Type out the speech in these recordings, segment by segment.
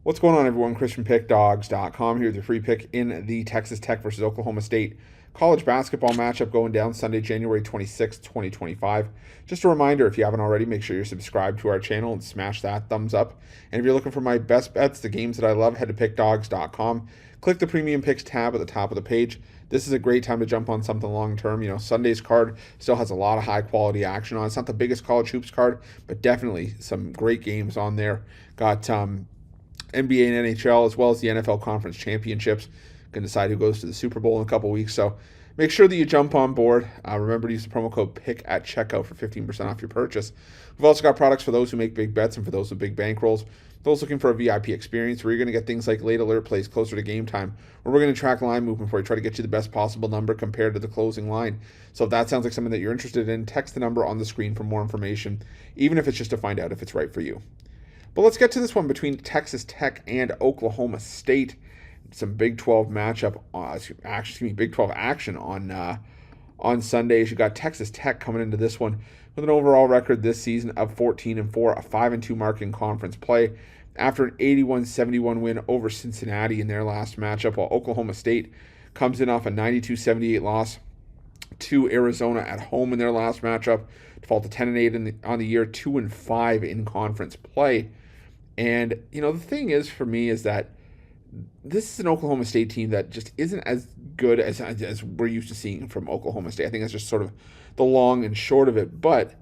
What's going on, everyone? Chris from Pickdawgz.com here with your free pick in the Texas Tech versus Oklahoma State college basketball matchup going down Sunday, January 26th, 2025. Just a reminder, if you haven't already, make sure you're subscribed to our channel and smash that thumbs up. And if you're looking for my best bets, the games that I love, head to Pickdawgz.com. Click the Premium Picks tab at the top of the page. This is a great time to jump on something long-term. You know, Sunday's card still has a lot of high-quality action on. It's not the biggest college hoops card, but definitely some great games on there. Got NBA and NHL, as well as the NFL Conference Championships. Going to decide who goes to the Super Bowl in a couple weeks. So make sure that you jump on board. Remember to use the promo code PICK at checkout for 15% off your purchase. We've also got products for those who make big bets and for those with big bankrolls. Those looking for a VIP experience where you're going to get things like late alert plays closer to game time, where we're going to track line movement for you, try to get you the best possible number compared to the closing line. So if that sounds like something that you're interested in, text the number on the screen for more information, even if it's just to find out if it's right for you. But let's get to this one between Texas Tech and Oklahoma State. Some Big 12 matchup, Big 12 action on Sundays. You got Texas Tech coming into this one with an overall record this season of 14-4, a 5-2 mark in conference play after an 81-71 win over Cincinnati in their last matchup, while Oklahoma State comes in off a 92-78 loss to Arizona at home in their last matchup to fall to 10-8 on the year, 2-5 in conference play. And, you know, the thing is for me is that this is an Oklahoma State team that just isn't as good as we're used to seeing from Oklahoma State. I think that's just sort of the long and short of it. But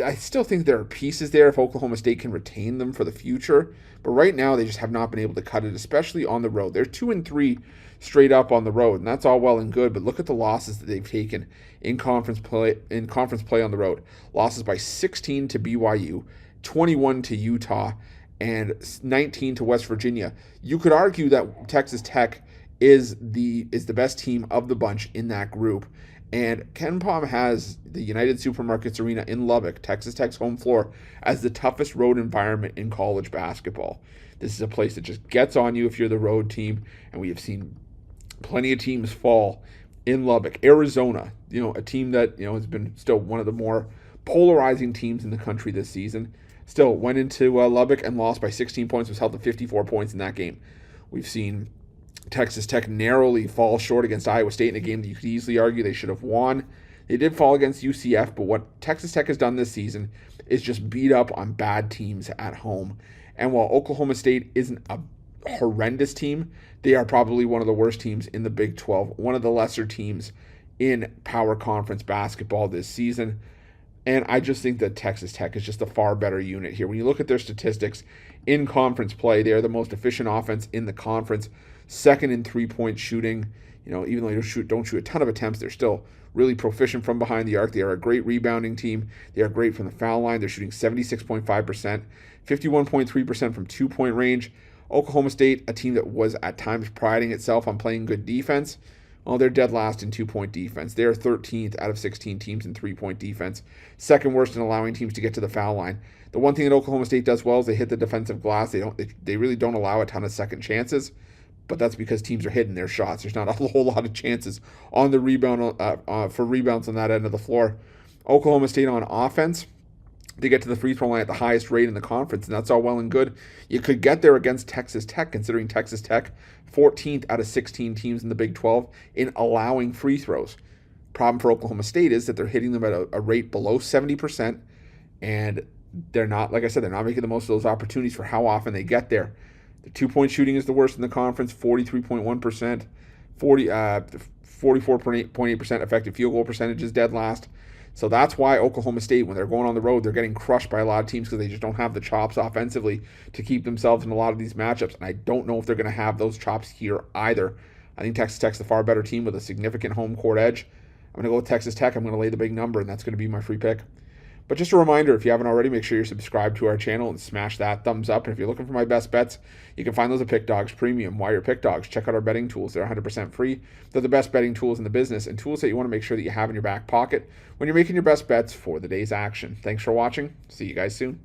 I still think there are pieces there if Oklahoma State can retain them for the future. But right now, they just have not been able to cut it, especially on the road. They're 2-3 straight up on the road, and that's all well and good. But look at the losses that they've taken in conference play on the road. Losses by 16 to BYU, 21 to Utah, and 19 to West Virginia. You could argue that Texas Tech is the best team of the bunch in that group. And Ken Pom has the United Supermarkets Arena in Lubbock, Texas Tech's home floor, as the toughest road environment in college basketball. This is a place that just gets on you if you're the road team, and we have seen plenty of teams fall in Lubbock. Arizona, a team that has been still one of the more polarizing teams in the country this season, still went into Lubbock and lost by 16 points, was held to 54 points in that game. We've seen Texas Tech narrowly fall short against Iowa State in a game that you could easily argue they should have won. They did fall against UCF, but what Texas Tech has done this season is just beat up on bad teams at home. And while Oklahoma State isn't a horrendous team, they are probably one of the worst teams in the Big 12, one of the lesser teams in Power Conference basketball this season. And I just think that Texas Tech is just a far better unit here. When you look at their statistics in conference play, they are the most efficient offense in the conference, second in three-point shooting. Even though they don't shoot a ton of attempts, they're still really proficient from behind the arc. They are a great rebounding team. They are great from the foul line. They're shooting 76.5%, 51.3% from two-point range. Oklahoma State, a team that was at times priding itself on playing good defense, well, they're dead last in two-point defense. They're 13th out of 16 teams in three-point defense, second worst in allowing teams to get to the foul line. The one thing that Oklahoma State does well is they hit the defensive glass. They really don't allow a ton of second chances, but that's because teams are hitting their shots. There's not a whole lot of chances on the rebound for rebounds on that end of the floor. Oklahoma State on offense, they get to the free throw line at the highest rate in the conference, and that's all well and good. You could get there against Texas Tech, considering Texas Tech 14th out of 16 teams in the Big 12 in allowing free throws. Problem for Oklahoma State is that they're hitting them at a rate below 70%, and they're not, like I said, they're not making the most of those opportunities for how often they get there. The two-point shooting is the worst in the conference, 43.1%, 44.8% effective field goal percentage is dead last. So that's why Oklahoma State, when they're going on the road, they're getting crushed by a lot of teams because they just don't have the chops offensively to keep themselves in a lot of these matchups. And I don't know if they're going to have those chops here either. I think Texas Tech's the far better team with a significant home court edge. I'm going to go with Texas Tech. I'm going to lay the big number, and that's going to be my free pick. But just a reminder, if you haven't already, make sure you're subscribed to our channel and smash that thumbs up. And if you're looking for my best bets, you can find those at Pickdawgz Premium. Why you're Pickdawgz? Check out our betting tools. They're 100% free. They're the best betting tools in the business and tools that you want to make sure that you have in your back pocket when you're making your best bets for the day's action. Thanks for watching. See you guys soon.